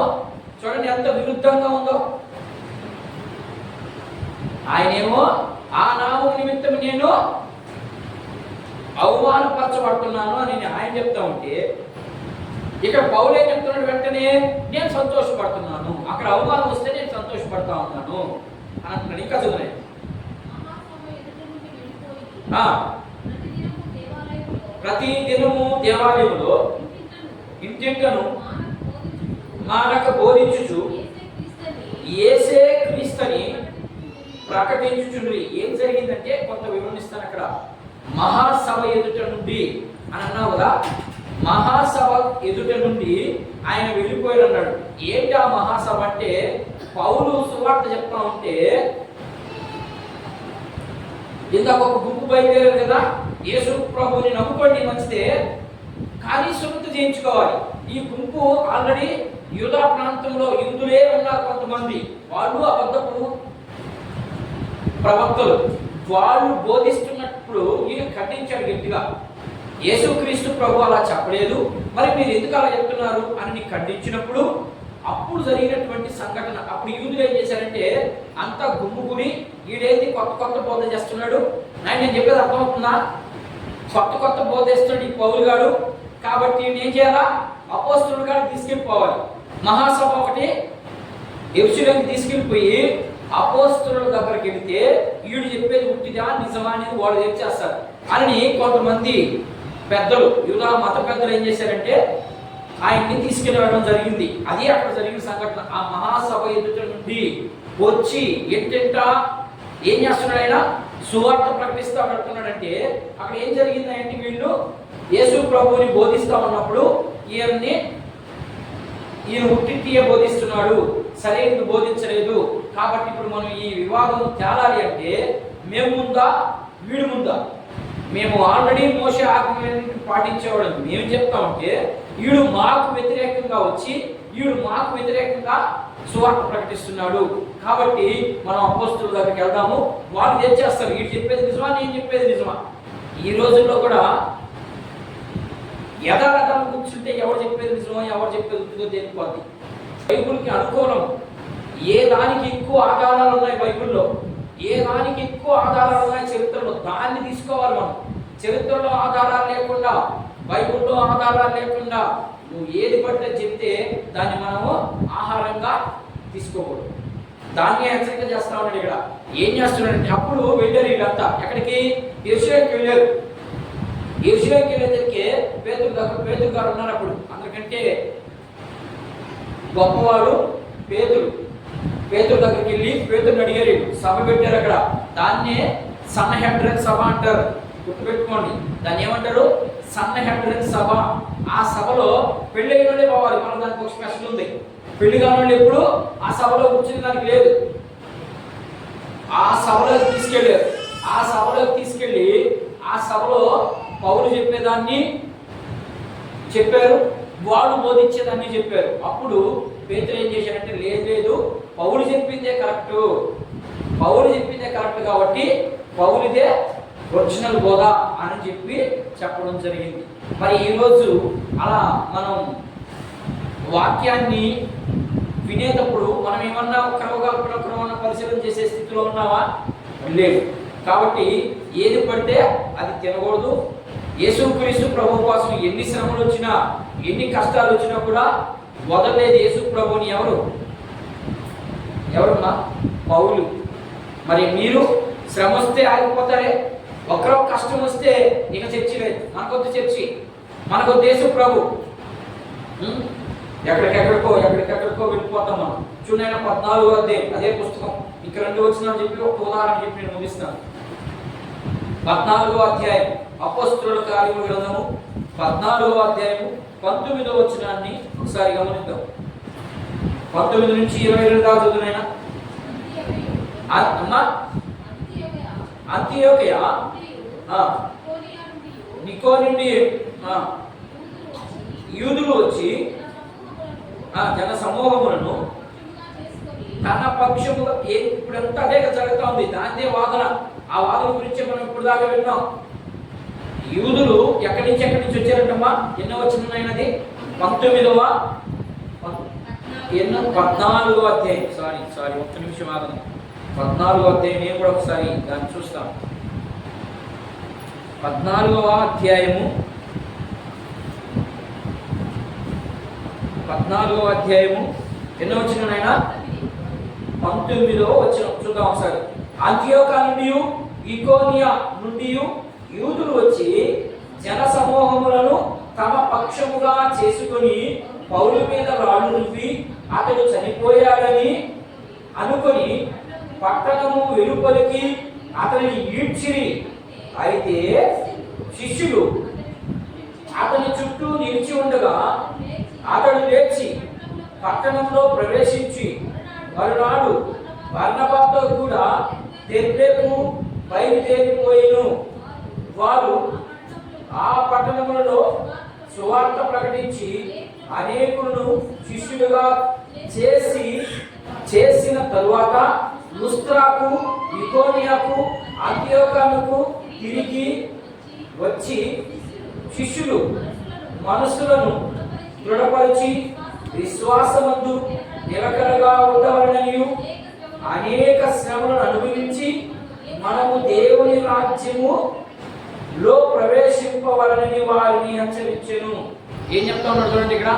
చూడండి ఎంత విరుద్ధంగా ఉందో. ఆయనేమో ఆ నామం నిమిత్తం నేను అవమానపరచబడుతున్నాను అని ఆయన చెప్తా ఉంటే, ఇక్కడ పౌలు ఏం చెప్తున్నాడు? వెంటనే నేను సంతోషపడుతున్నాను, అక్కడ అవమానం వస్తే నేను సంతోషపడతా ఉన్నాను అని అంటున్నాడు. ఇంకా చదువునే, ప్రతి దినము దేవాలయంలో ఇంటింటను మానక బోధించుచు యేసే క్రీస్తుని ప్రకటించుచుండ్రి. ఏం జరిగిందంటే కొంత వివరణిస్తాను. అక్కడ మహాసభ ఎదుట నుండి అని అన్నావు కదా, మహాసభ ఎదుట నుండి ఆయన వెళ్ళిపోయాడు అన్నాడు. ఏంటి ఆ మహాసభ అంటే, పౌలు సువార్త చెప్తా ఉంటే ఇందాక ఒక గుంపు బయలుదేరారు కదా, యేసు ప్రభువుని నమ్ముకోండి మంచిదే, కానీ సున్నతి చేయించుకోవాలి. ఈ గుంపు ఆల్రెడీ యూదా ప్రాంతంలో యూదులే ఉన్నారు కొంతమంది, వాళ్ళు అబద్ధపు ప్రవక్తలు. వాళ్ళు బోధిస్తున్నప్పుడు ఈయన ఖండించాడు గట్టిగా, యేసుక్రీస్తు ప్రభు అలా చెప్పలేదు, మరి మీరు ఎందుకు అలా చెప్తున్నారు అని ఖండించినప్పుడు అప్పుడు జరిగినటువంటి సంఘటన. అప్పుడు యూదులు ఏం చేశారంటే అంతా గుమ్ముగుడి, ఈడేంది కొత్త బోధ చేస్తున్నాడు, నేను చెప్పేది అర్థమవుతుందా, కొత్త బోధ చేస్తున్నాడు ఈ పౌలు గారు, కాబట్టి ఏం చేయాలా, అపోస్తలుల గారు తీసుకెళ్ళిపోవాలి. మహాసభ ఒకటి యెరూషలేముకి తీసుకెళ్ళిపోయి అపోస్తలుల దగ్గరికి వెళితే వీడు చెప్పేది ఉట్టిదా నిజమా అనేది వాళ్ళు తెచ్చేస్తారు అని కొంతమంది పెద్దలు, యూదా మత పెద్దలు ఏం చేశారంటే ఆయన్ని తీసుకెళ్ళడం జరిగింది. అది అక్కడ జరిగిన సంఘటన. ఆ మహాసభ ఎదుట నుండి వచ్చి ఎంటెంట ఏం చేస్తున్నాడు, ఆయన సువార్త ప్రకటిస్తా పెడుతున్నాడంటే అక్కడ ఏం జరిగింది అంటే, వీళ్ళు యేసు ప్రభువుని బోధిస్తా ఉన్నప్పుడు ఈయన ఉట్టియే బోధిస్తున్నాడు, సరైనది బోధించలేదు. కాబట్టి ఇప్పుడు మనం ఈ వివాదం తేలాలి అంటే మేము ముందా వీడు ముందా? మేము ఆల్రెడీ మోషే ఆజ్ఞలను పాటించేవాడు మేము చెప్తామంటే వీడు మాకు వ్యతిరేకంగా వచ్చి వీడు మాకు వ్యతిరేకంగా సువార్త ప్రకటిస్తున్నాడు. కాబట్టి మనం అపోస్తలుల దగ్గరికి వెళ్దాము, వాళ్ళు తెచ్చేస్తారు, వీడు చెప్పేది నిజమా నేను చెప్పేది నిజమా. ఈ రోజుల్లో కూడా యథార్థం కూర్చుంటే ఎవరు చెప్పేది నిజమో ఎవరు చెప్పేది ఉంటుందో తెలిపోద్ది. బైబుల్కి అనుకూలం ఏ దానికి ఎక్కువ ఆధారాలు ఉన్నాయి బైబుల్లో, ఏ దానికి ఎక్కువ ఆధారాలు ఉన్నాయి చరిత్రలో, దాన్ని తీసుకోవాలి మనం. చరిత్రలో ఆధారాలు లేకుండా, బైబుల్లో ఆధారాలు లేకుండా నువ్వు ఏది పడితే చెప్తే దాన్ని మనము ఆహారంగా తీసుకోకూడదు. దాన్ని హెచ్చరిక చేస్తా ఉన్నాడు. ఇక్కడ ఏం చేస్తున్నాడంటే, అప్పుడు వెళ్ళారు వీళ్ళంతా ఎక్కడికి, యెరూషలేముకి వెళ్ళారు. యెరూషలేముకి వెళ్ళేసరికి పేతురు గారు ఉన్నారు. అప్పుడు అందుకంటే గొప్పవాడు పేతురు దగ్గరికి వెళ్ళి పేతురుని అడిగారు, సభ పెట్టారు అక్కడ. దాన్నే సన్నహెడ్రన్ సభ అంటారు, గుర్తుపెట్టుకోండి. దాన్ని ఏమంటారు, సన్నహెడ్రన్ సభ. ఆ సభలో పెళ్ళైన వాళ్ళే పోవాలి. మన దానికి ఒక స్పెషల్ ఉంది. పెళ్లి కాని వాళ్ళు ఎప్పుడు ఆ సభలో కూర్చుని దానికి లేదు. ఆ సభలోకి తీసుకెళ్ళారు. ఆ సభలోకి తీసుకెళ్ళి ఆ సభలో పౌలు చెప్పేదాన్ని చెప్పారు, వాళ్ళు బోధించేదాన్ని చెప్పారు. అప్పుడు పేతురు ఏం చేశాడంటే, లేదు పౌలు చెప్పిందే కరెక్ట్, పౌలు చెప్పిందే కరెక్ట్ కాబట్టి పౌలుదే ఒరిజినల్ బోధ అని చెప్పడం జరిగింది. మరి ఈరోజు అలా మనం వాక్యాన్ని వినేటప్పుడు మనం ఏమన్నా క్రమమైన పరిశీలన చేసే స్థితిలో ఉన్నావా? లేదు. కాబట్టి ఏది పడితే అది తినకూడదు. యేసుక్రీస్తు ప్రభు కోసం ఎన్ని శ్రమలు వచ్చినా, ఎన్ని కష్టాలు వచ్చినా కూడా వదలలేదు యేసు ప్రభుని. ఎవరున్నా? పౌలు. మరి మీరు శ్రమ వస్తే ఆగిపోతారే? ఒకరో కష్టం వస్తే ఇక చర్చి లేదు. మనకొద్దు చర్చి, మనకొద్దు యేసు ప్రభు. ఎక్కడికెక్కడికో వెళ్ళిపోతాం మనం. చూడైనా 14వ అధ్యాయం అదే పుస్తకం. ఇక 2 వచనాలు చెప్పి ఒక ఉదాహరణ చెప్పి నేను ముగిస్తాను. 14వ అధ్యాయం అపోస్తలుల కార్యముల గ్రంథము 14వ అధ్యాయము 19వ వచనాన్ని ఒకసారి గమనిద్దాం. 19 నుంచి 22 దాకా చదువునైనా. అంతియోకయ నికో నుండి యూదులు వచ్చి జన సమూహములను తన పక్షముగా, ఇప్పుడంతా అదే జరుగుతూ ఉంది. దానిదే వాదన. ఆ వాదన గురించి మనం ఇప్పుడు దాకా విన్నాం. యూదులు ఎక్కడి నుంచి వచ్చారంటమ్మా? ఎన్నో వచ్చినది? 19వ 14వ అధ్యాయం. సారీ ఒక్క నిమిషం వాదన. 14వ అధ్యాయం నేను కూడా ఒకసారి దాన్ని చూస్తాం. 14వ అధ్యాయము 14వ అధ్యాయము ఎన్నో వచ్చినాయన? 19వ వచ్చిన చూద్దాం ఒకసారి. అంతియోకా నుండి ఇకోనియా నుండి యూదులు వచ్చి జన సమూహములను తమ పక్షముగా చేసుకొని పౌలు మీద రాళ్ళు రువ్వి అతడు చనిపోయాడని అనుకొని పట్టణము వెలుపలికి అతనిని ఈడ్చిరి. అయితే శిష్యులు అతని చుట్టూ నిలిచి ఉండగా అతడు లేచి పట్టణంలో ప్రవేశించి మరునాడు బర్నబాతో కూడా దెర్బేకు బయలుదేరిపోయిను. వారు ఆ పట్టణములలో సువార్త ప్రకటించి అనేకులను శిష్యులుగా చేసిన తరువాత లుస్త్రాకు, ఇకోనియాకు, అంతియోకాకు తిరిగి వచ్చి శిష్యులు మనస్సులను దృఢపరిచి విశ్వాసమందు నిలకడగా ఉండవలననియు అనేక శ్రమలను అనుభవించి మనము దేవుని రాజ్యములో ప్రవేశింపవలనని వారిని హెచ్చరించెను. ఏం చెప్తా ఉన్నాడు చూడండి ఇక్కడ.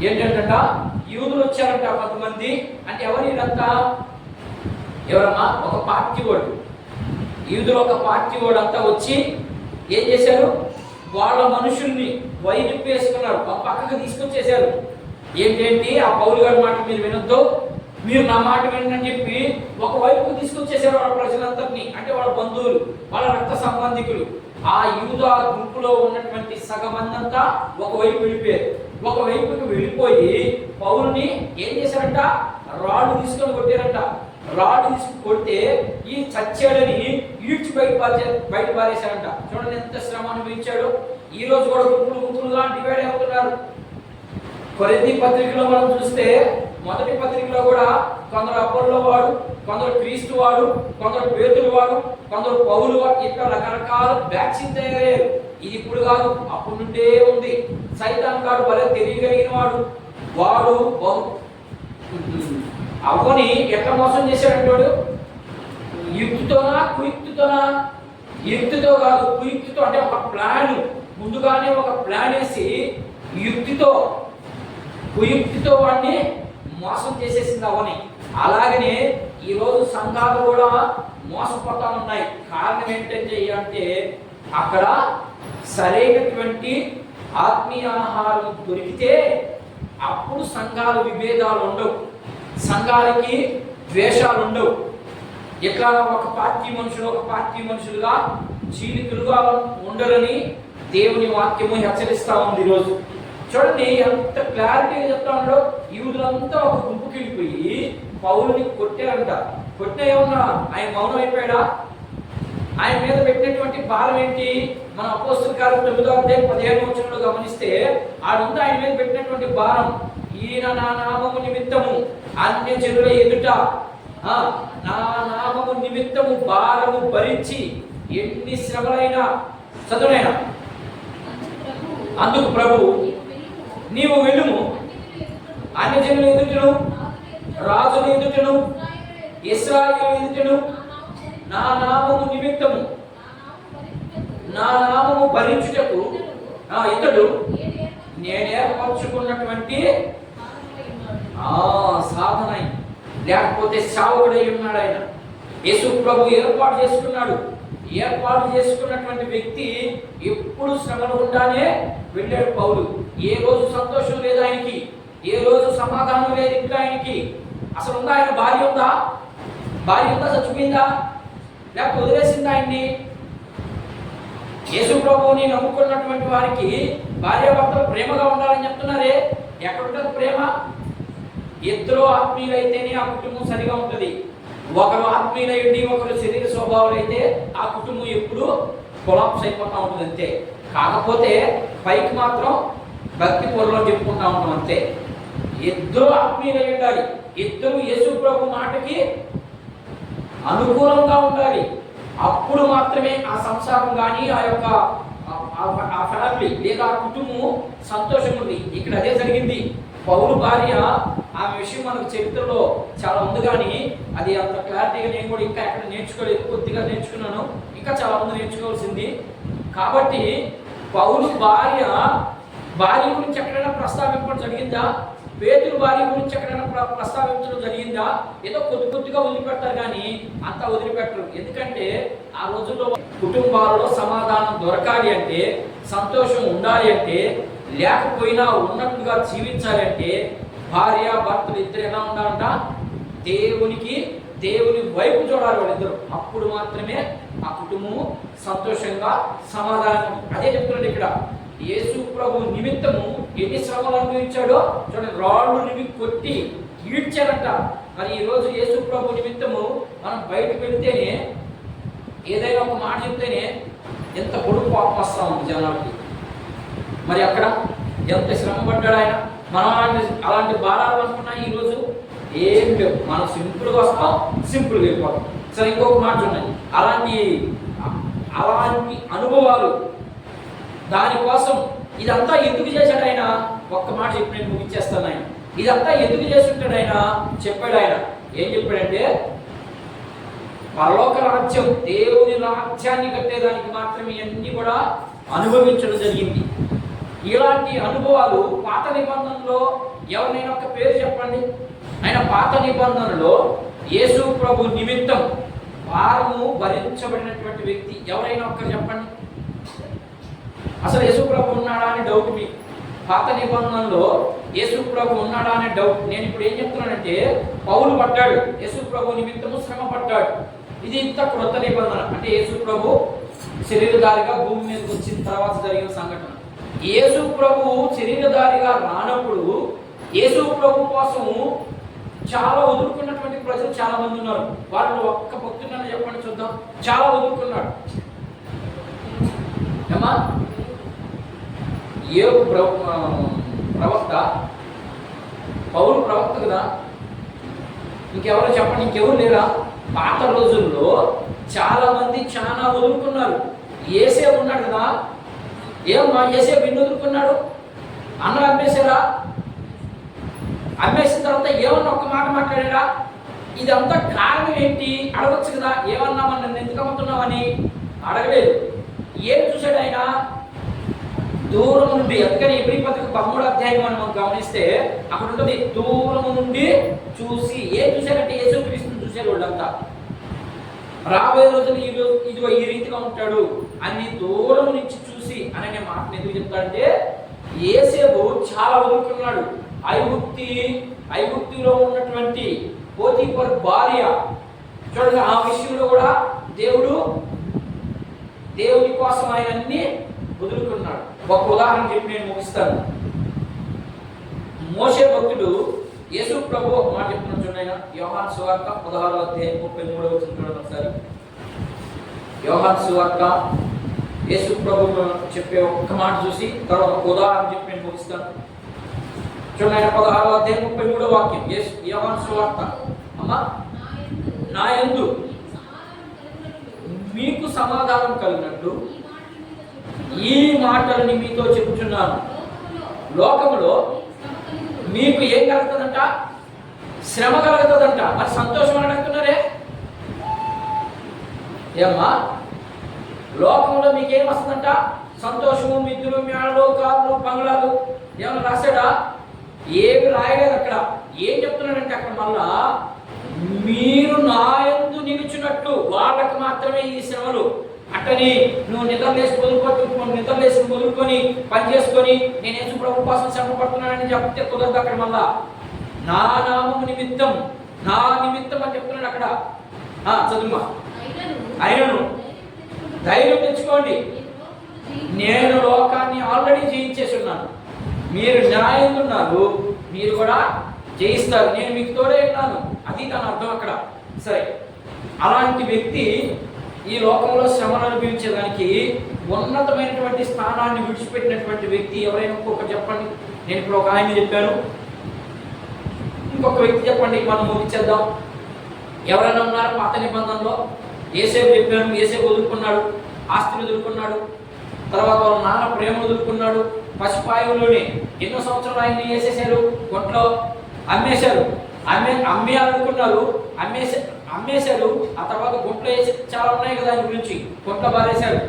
ఏంటంట? యూదులు వచ్చారంట కొంతమంది. అంటే ఎవరినంతా? ఎవరమ్మా? ఒక పార్టీ వాడు. యూదులు ఒక పార్టీ వాడు అంతా వచ్చి ఏం చేశారు? వాళ్ళ మనుషుల్ని వైరిపేసుకున్నారు, పక్కకు తీసుకొచ్చేశారు. ఏంటంటే ఆ పౌలు గారి మాట మీరు వినొద్దు, మీరు నా మాట వినని చెప్పి ఒకవైపుకు తీసుకొచ్చేసారు వాళ్ళ ప్రజలందరినీ. అంటే వాళ్ళ బంధువులు, వాళ్ళ రక్త సంబంధికులు. ఆ యూదా గుంపులో ఉన్నటువంటి సగమందంతా ఒకవైపు వెళ్ళిపోయారు. ఒకవైపుకి వెళ్ళిపోయి పౌలుని ఏం చేశారంట? రాళ్ళు తీసుకొని కొట్టారంట. రాళ్ళు తీసుకుని కొడితే ఈ చచ్చాడని ఈడ్చి బయట పారేశారంట. చూడండి ఎంత శ్రమ అనుభవించాడు. ఈ రోజు కూడా గుంపులుగా డివైడ్ అవుతున్నారు. కొరింథీ పత్రికలో మనం చూస్తే మొదటి పత్రికలో కూడా కొందరు అపోల్లో వాడు, కొందరు క్రీస్తు వాడు, కొందరు పేతురు వాడు, కొందరు పౌలు వాడు, ఇట్లా రకరకాల బ్యాచ్లు తయారయ్యారు. ఇది ఇప్పుడు కాదు, అప్పుడు నుండే ఉంది. సైతాన్ గాడు భలే తెలియగలిగిన వాడు అవ్వని ఎట్లా మోసం చేశాడంటే వాడు యుక్తితోనా కుయుక్తితోనా? యుక్తితో కాదు, కుయుక్తితో. అంటే ఒక ప్లాన్, ముందుగానే ఒక ప్లాన్ వేసి కుయుక్తితో వాడిని మోసం చేసేసింది అవ్వని. అలాగనే ఈరోజు సంఘాలు కూడా మోసపోతా ఉన్నాయి. కారణం ఏంటంటే అక్కడ సరైనటువంటి ఆత్మీయ ఆహారం దొరికితే అప్పుడు సంఘాల విభేదాలు ఉండవు, సంఘాలకి ద్వేషాలు ఉండవు. ఎట్లా ఒక పార్టీ మనుషులుగా చీలికలుగా ఉండరని దేవుని వాక్యము హెచ్చరిస్తా ఉంది ఈరోజు. చూడండి ఎంత క్లారిటీగా చెప్తా ఉన్నాడో. యూదులంతా ఒక గుంపుకి వెళ్ళిపోయి పౌలుని కొట్టారంట. కొట్టిన ఏమన్నా ఆయన మౌనం అయిపోయాడా? ఆయన మీద పెట్టినటువంటి భారం ఏంటి? మన అపోస్తల కార్యం 9:15 గమనిస్తే ఆడుంది ఆయన మీద పెట్టినటువంటి భారం. ఈయన నా నామము నిమిత్తము అన్యజనుల ఎదుట నా నామము నిమిత్తము భారము భరించి ఎన్ని శ్రమలైనా చదువునైనా అందుకు ప్రభు నీవు వెళ్ళుము, అన్యజనుల ఎదుటను రాజుల ఎదుటను ఇశ్రాయేలు ఎదుటను నా నామము నిమిత్తము నా నామము భరించుటకు ఇతడు నేను ఏర్పరచుకున్నటువంటి సాధన, లేకపోతే సావుడై ఉన్నాడు ఆయన. యేసు ప్రభు ఏర్పాటు చేసుకున్నటువంటి వ్యక్తి ఎప్పుడు శ్రమలు ఉండానే వెళ్ళాడు పౌలు. ఏ రోజు సంతోషం లేదు ఆయనకి, ఏ రోజు సమాధానం లేదు ఇంకా ఆయనకి. అసలు ఉందా? ఆయన భార్య ఉందా? చచ్చిపోయిందా? లేకపోతే వదిలేసిందా ఆయన్ని? యేసు ప్రభువుని నమ్ముకున్నటువంటి వారికి భార్యాభర్తలు ప్రేమగా ఉండాలని చెప్తున్నారే. ఎక్కడుంటుంది ప్రేమ? ఇద్దరు ఆత్మీయులైతేనే ఆ కుటుంబం సరిగా ఉంటుంది. ఒకరు ఆత్మీయులైండి, ఒకరు శరీర స్వభావాలు అయితే ఆ కుటుంబం ఎప్పుడు కొలాప్స్ అయిపోతూ ఉంటుంది అంతే. కాకపోతే పైకి మాత్రం భక్తి పొరలో చెప్పుకుంటా ఉంటాం అంతే. ఇద్దరు ఆత్మీయులై ఉండాలి, ఇద్దరు యేసు ప్రభు మాటకి అనుకూలంగా ఉండాలి. అప్పుడు మాత్రమే ఆ సంసారం కానీ ఆ యొక్క ఆ ఫ్యామిలీ లేదా ఆ కుటుంబం సంతోషం ఉంది. ఇక్కడ అదే జరిగింది. పౌలు భార్య, ఆమె విషయం మనకు చరిత్రలో చాలా ఉంది, కానీ అది అంత క్లారిటీగా నేను కూడా ఇంకా ఎక్కడ నేర్చుకోలేదు. కొద్దిగా నేర్చుకున్నాను, ఇంకా చాలా మంది నేర్చుకోవాల్సింది. కాబట్టి పౌలు భార్య గురించి ఎక్కడైనా ప్రస్తావించడం జరిగిందా? పేతురు భార్య గురించి ఎక్కడైనా ప్రస్తావించడం జరిగిందా? ఏదో కొద్దిగా వదిలిపెడతారు, కానీ అంతా వదిలిపెట్టరు. ఎందుకంటే ఆ రోజుల్లో కుటుంబాలలో సమాధానం దొరకాలి అంటే, సంతోషం ఉండాలి అంటే, లేకపోయినా ఉన్నట్టుగా జీవించాలి అంటే భార్య భర్తలు ఇద్దరు ఎలా ఉండాలంట? దేవుని వైపు చూడాలి వాళ్ళిద్దరు. అప్పుడు మాత్రమే ఆ కుటుంబము సంతోషంగా సమాధానం. అదే చెప్తున్నాడు ఇక్కడ. యేసు ప్రభు నిమిత్తము ఎన్ని శ్రమలు అనుభవించాడో చూడండి. రాళ్ళు కొట్టి ఈడ్చారంట. మరి ఈరోజు యేసు ప్రభు నిమిత్తము మనం బయటకు వెళితేనే, ఏదైనా ఒక మాట చెప్తేనే ఎంత పొడుగు పాపం వస్తా ఉంది జనాలకి. మరి అక్కడ ఎంత శ్రమ పడ్డాడు ఆయన. మనం అలాంటి భారాలు అనుకున్నా ఈరోజు ఏం లేవు. మనం సింపుల్గా వస్తాం, సింపుల్గా వెళ్ళిపోతాం. సరే, ఇంకొక మాట ఉన్నాయి. అలాంటి అనుభవాలు, దానికోసం ఇదంతా ఎందుకు చేశాడు ఆయన? ఒక్క మాట చెప్పి నేను ముగించేస్తాను. ఆయన ఇదంతా ఎందుకు చేసి ఉంటాడు? ఆయన చెప్పాడు. ఆయన ఏం చెప్పాడంటే, పరలోక రాజ్యం, దేవుని రాజ్యాన్ని కట్టేదానికి మాత్రమే ఇవన్నీ కూడా అనుభవించడం జరిగింది. ఇలాంటి అనుభవాలు పాత నిబంధనలో ఎవరినైనా ఒక పేరు చెప్పండి. ఆయన పాత నిబంధనలో యేసు ప్రభు నిమిత్తం భారము భరించబడినటువంటి వ్యక్తి ఎవరైనా ఒక్కరు చెప్పండి. అసలు యేసు ప్రభు ఉన్నాడా అని డౌట్ మీకు. పాత నిబంధనలో యేసు ప్రభు ఉన్నాడా అనే డౌట్. నేను ఇప్పుడు ఏం చెప్తున్నానంటే, పౌలు పడ్డాడు, యేసు ప్రభు నిమిత్తము శ్రమ పడ్డాడు. ఇది ఇంత క్రొత్త నిబంధన. అంటే యేసు ప్రభు శరీరధారిగా భూమి మీదకి వచ్చిన తర్వాత జరిగిన సంఘటన. యేసు ప్రభు శరీరధారిగా రానప్పుడు యేసు ప్రభు కోసం చాలా వదులుకున్నటువంటి ప్రజలు చాలా మంది ఉన్నారు. వాళ్ళు ఒక్క భక్తులను చెప్పండి చూద్దాం. చాలా వదులుకున్నాడు. ఏమా ఏ ప్రవక్త? పౌలు ప్రవక్త కదా. ఇంకెవరో చెప్పండి, ఇంకెవరు లేరా? పాత రోజుల్లో చాలా మంది చాలా వదులుకున్నారు. యేసే ఉన్నాడు కదా. ఏమమ్మా యేసే విన్ను వదులుకున్నాడు? అన్న అమ్మేశారా? అమ్మేసిన తర్వాత ఏమన్నా ఒక్క మాట మాట్లాడారా? ఇదంతా కారణం ఏంటి అడగచ్చు కదా. ఏమన్నా నన్ను ఎందుకు అమ్ముతున్నావని అడగలేదు. ఏం చూశాడు ఆయన? దూరం నుండి. అందుకని ఎబ్రీ పత్రిక 13వ అధ్యాయం మనం గమనిస్తే అక్కడ ఉంటుంది, దూరం నుండి చూసి. ఏం చూశారంటే యేసుక్రీస్తుని చూశారు వాళ్ళంతా. రాబోయే రోజులు ఇదిగో ఈ రీతిగా ఉంటాడు అని దూరం నుంచి చూసి అనే మాటను ఎందుకు చెప్తాడంటే, యేసేపు చాలా వదులుకున్నాడు. ఐగుప్తిలో ఉన్నటువంటి పోతీఫర్ భార్య చూడండి, ఆ విషయంలో కూడా దేవుని కోసం ఆయన అన్ని వదులుకున్నాడు. ఒక ఉదాహరణ చెప్పి నేను ముగిస్తాను. మోషే భక్తుడు యేసు ప్రభు ఒక మాట చెప్తున్నాడు చూడండి. యోహాను సువార్త 16:33 ఒకసారి. యోహాను సువార్త యేసు ప్రభు చెప్పే ఒక్క మాట చూసి తర్వాత ఒక ఉదాహరణ చెప్పి నేను ముగిస్తాను. చూడండి 16:33 వాక్యం. యోహాను సువార్త. అమ్మా, నా యందు మీకు సమాధానం కలిగినట్లు ఈ మాటలని మీతో చెబుతున్నాను. లోకములో మీకు ఏం కలుగుతుందంట? శ్రమ కలుగుతుందంట. మరి సంతోషం అని అంటున్నారే ఏమ్మా? లోకంలో మీకేం వస్తుందంట? సంతోషము, మిత్రులు, మేళలు, కార్లు, బంగ్లాలు. ఏమన్నా రాశాడా? ఏమి రాయలేదు అక్కడ. ఏం చెప్తున్నాడంటే అక్కడ మళ్ళా మీరు నా యందు నిలిచినట్టు వాళ్ళకి మాత్రమే ఈ శ్రమలు. అట్టని నువ్వు నిద్రలేసి వదులుకొని పని చేసుకొని నేను యేసు ప్రభు కోసం శ్రమ పడుతున్నానని చెప్తే కుదరదు. అక్కడ మళ్ళా నా నామము నిమిత్తం, నా నిమిత్తం అని చెప్తున్నాడు అక్కడ. చదువుమా. అయినను ధైర్యం తెచ్చుకోండి, నేను లోకాన్ని ఆల్రెడీ జయించేసి ఉన్నాను. మీరు న్యాయంగా ఉన్నారు, మీరు కూడా జయిస్తారు. నేను మీకు తోడే ఉన్నాను. అది దాని అర్థం అక్కడ. సరే, అలాంటి వ్యక్తి ఈ లోకంలో శ్రమను అనుభవించేదానికి ఉన్నతమైనటువంటి స్థానాన్ని విడిచిపెట్టినటువంటి వ్యక్తి ఎవరైనా ఇంకొక చెప్పండి. నేను ఇప్పుడు ఒక ఆయన చెప్పాను, ఇంకొక వ్యక్తి చెప్పండి, మనం ముగించేద్దాం. ఎవరైనా ఉన్నారు పాత నిబంధనలో? యేసేపు చెప్పాను. యేసేపు వదులుకున్నాడు, ఆస్తిని వదులుకున్నాడు, తర్వాత వాళ్ళ నాన్న ప్రేమ వదులుకున్నాడు. పసిపాయులోనే ఎన్నో సంవత్సరాలు ఆయన్ని వేసేసారు, గొంట్లో అమ్మేశారు. అమ్మేయాలనుకున్నారు, అమ్మేశారు. ఆ తర్వాత గుంట్లో వేసి చాలా ఉన్నాయి కదా ఆయన గురించి, గుంట్లో బారేశారు.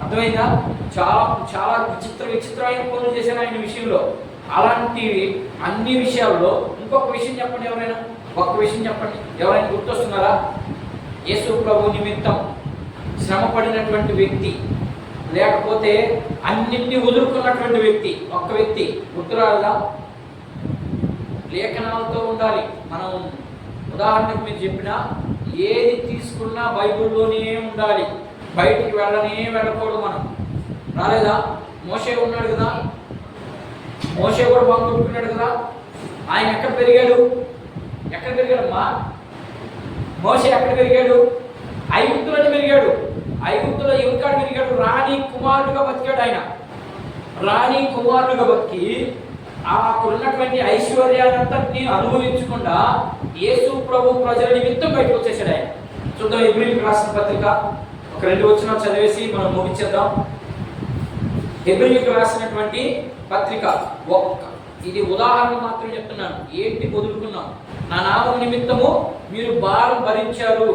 అర్థమైందా? చాలా చాలా విచిత్రమైన పనులు చేశారు ఆయన విషయంలో. అలాంటి అన్ని విషయాల్లో ఇంకొక విషయం చెప్పండి ఎవరైనా. ఒక్క విషయం చెప్పండి, ఎవరైనా గుర్తొస్తున్నారా? యేసు ప్రభు నిమిత్తం శ్రమ పడినటువంటి వ్యక్తి, లేకపోతే అన్నింటినీ వదులుకున్నటువంటి వ్యక్తి, ఒక్క వ్యక్తి గుర్తురాదా? లేఖనాలతో ఉండాలి. మనం ఉదాహరణకు మీరు చెప్పిన ఏది తీసుకున్నా బైబిల్లోనే ఉండాలి. బయటికి వెళ్ళకూడదు. మనం రాలేదా? మోషే ఉన్నాడు కదా, మోషే కూడా బాగుంటున్నాడు కదా. ఆయన ఎక్కడ పెరిగాడు? అమ్మా? మోషే ఎక్కడ పెరిగాడు? ఐగుప్తులోనే పెరిగాడు. ఐగుప్తులో ఎవరికాడ పెరిగాడు? రాణి కుమారుడుగా బతికాడు ఆయన. రాణి కుమారుడుగా బతికి అక్కడున్నటువంటి ఐశ్వర్యాలంతటినీ అనుభవించకుండా యేసు ప్రభు ప్రజల నిమిత్తం బయటకు వచ్చేసాడు ఆయన. చూద్దాం హెబ్రీయులకు రాసిన పత్రిక ఒక 2 వచనాలు చదివేసి మనం ముగించేద్దాం. హెబ్రీయులకు రాసినటువంటి పత్రిక ఇది ఉదాహరణ మాత్రం చెప్తున్నాను. ఏంటి వదులుకున్నాం? నా నామం నిమిత్తము మీరు భారం భరించారు.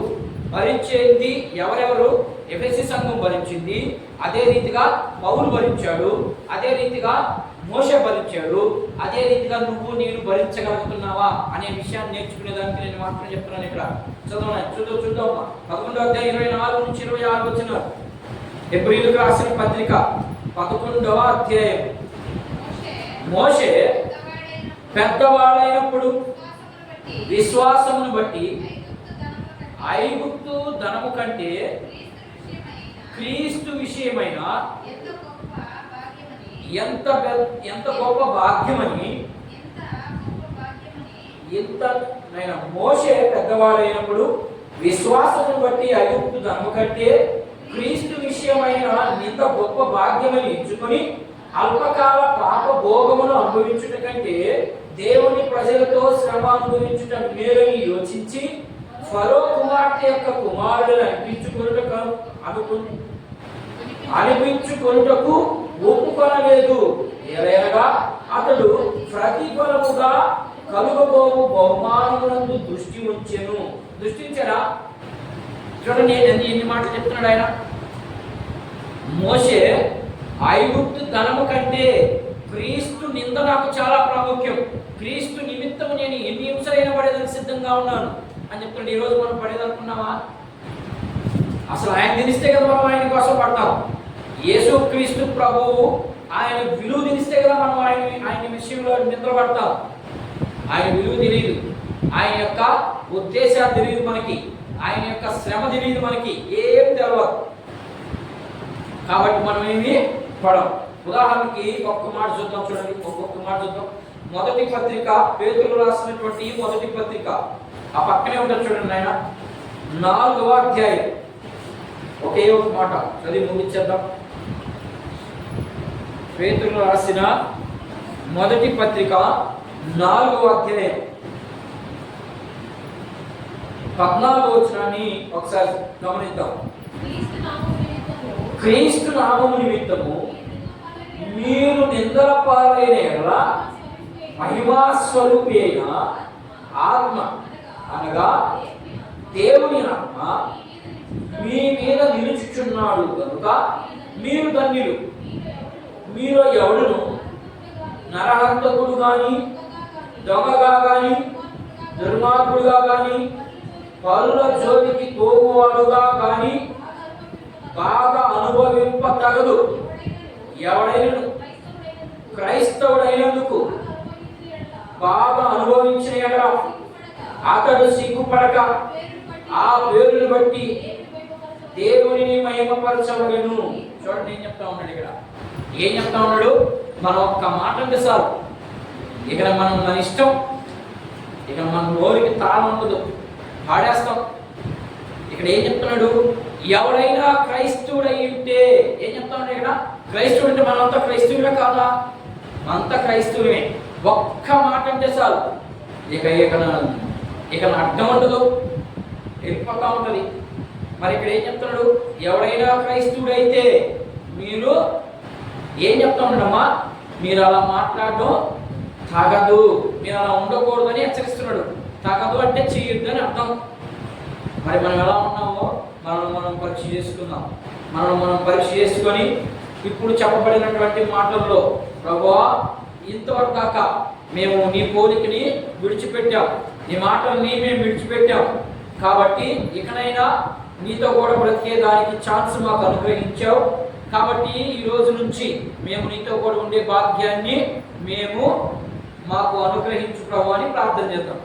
భరించేది ఎవరెవరు? ఎఫెసీ సంఘం భరించింది. అదే రీతిగా పౌలు భరించాడు. అదే రీతిగా మోషే భరించాడు. అదే రీతిగా నువ్వు నేను భరించగలుగుతున్నావా అనే విషయాన్ని నేర్చుకునేదానికి నేను మాత్రం చెప్తున్నాను. ఇక్కడ చూద్దాం 11:24-26 వచనాలు. హెబ్రీయులకు రాసిన పత్రిక 11వ అధ్యాయం. మోషే పెద్దవాడైనప్పుడు విశ్వాసమును బట్టి ఐగుప్తు ధనము కంటే క్రీస్తు విషయమైన ఎంత గొప్ప భాగ్యమని మోషే పెద్దవాడైనప్పుడు విశ్వాసమును బట్టి ఐగుప్తు ధనము కంటే క్రీస్తు విషయమైన ఇంత గొప్ప భాగ్యమని ఎంచుకొని అల్పకాల పాప భోగమును అనుభవించుట కంటే దేవుని ప్రజలతో శ్రమ అనుభవించుట మేలని యోచించి ఫరో కుమార్తె యొక్క కుమారులను అనిపించుకొనుటకు ఒప్పుకొనలేదు. ఏలైనగా అతడు ప్రతిఫలముగా కలుగబోవు బహుమానమునందు దృష్టి దృష్టించడా? చూడండి ఎన్ని మాటలు చెప్తున్నాడు ఆయన. మోషే ఐగుప్తు ధనము కంటే క్రీస్తు నింద నాకు చాలా ప్రాముఖ్యం. క్రీస్తు నిమిత్తము నేను ఎన్ని హింసలైనా పడేదానికి సిద్ధంగా ఉన్నాను అని చెప్తున్నాడు. ఈరోజు మనం పడేదనుకున్నావా? అసలు ఆయన తెలిస్తే కదా మనం ఆయన కోసం పడతాం. యేసు క్రీస్తు ప్రభువు ఆయన విలువ తెలిస్తే కదా మనం ఆయన విషయంలో నిద్రపడతాం. ఆయన విలువ తెలియదు, ఆయన యొక్క ఉద్దేశాలు తెలియదు మనకి, ఆయన యొక్క శ్రమ తెలియదు మనకి, ఏం తెలవదు. కాబట్టి మనం ఏమి పడం. ఉదాహరణకి ఒక్క మాట చూద్దాం, చూడండి, ఒక్కొక్క మాట చూద్దాం. మొదటి పత్రిక, పేతురు రాసినటువంటి మొదటి పత్రిక, ఆ పక్కనే ఉంటుంది చూడండి ఆయన, 4వ అధ్యాయం. ఒకే ఒక మాట చదివి ముగించేద్దాం. పేతురు రాసిన మొదటి పత్రిక 4వ అధ్యాయం 14వ వచనాన్ని ఒకసారి గమనిద్దాం. క్రీస్తు నామము నిమిత్తము మీరు నిందల పాలైన ఎడల మహిమా స్వరూపి అయిన ఆత్మ అనగా దేవుని ఆత్మ మీ మీద నిలుచుచున్నాడు కనుక మీరు ధన్యులు. మీలో ఎవడును నరహంతకుడు గాని, దొంగగా గాని, దుర్మార్గుడుగా గాని, పరుల జోలికి పోగువాడుగా గాని బాగా అనుభవింపతగదు. ఎవడైనను క్రైస్తవుడైనందుకు బాగా అనుభవించిన ఎడల అతడు సిగ్గుపడక ఆ పేరును బట్టి దేవునిని మహిమపరచవలెను. చూడండి ఏం చెప్తా ఉన్నాడు ఇక్కడ. ఏం చెప్తా ఉన్నాడు? మనం ఒక్క మాట అంటే చాలు, ఇక్కడ మనం మన ఇష్టం, ఇక మన నోరికి తాళం ఉండదు, పాడేస్తాం. ఇక్కడ ఏం చెప్తున్నాడు? ఎవడైనా క్రైస్తవుడై ఉంటే, ఏం చెప్తా ఉన్నాడు ఇక్కడ? క్రైస్తవుడు అంటే మనంతా క్రైస్తవులే కాదా? అంతా క్రైస్తవులే. ఒక్క మాట అంటే చాలు, ఇక ఇక అర్థం ఉండదు, వెళ్ళిపోతా ఉంటుంది. మరి ఇక్కడ ఏం చెప్తున్నాడు? ఎవడైనా క్రైస్తవుడైతే మీరు ఏం చెప్తా ఉన్నాడమ్మా? మీరు అలా మాట్లాడడం తగదు, మీరు అలా ఉండకూడదని హెచ్చరిస్తున్నాడు. తగదు అంటే చేయొద్దు అని అర్థం. మరి మనం ఎలా ఉన్నామో మనం పరీక్ష చేసుకుందాం. మనం పరీక్ష చేసుకొని ఇప్పుడు చెప్పబడినటువంటి మాటల్లో, ప్రభువా ఇంతవరకు దాకా మేము నీ పోలికని విడిచిపెట్టాం, నీ మాటల్ని మేము విడిచిపెట్టాం, కాబట్టి ఇకనైనా నీతో కూడా బ్రతికే దానికి ఛాన్స్ మాకు అనుగ్రహించావు. కాబట్టి ఈ రోజు నుంచి మేము నీతో కూడా ఉండే భాగ్యాన్ని మాకు అనుగ్రహించు ప్రభువా అని ప్రార్థన చేద్దాం.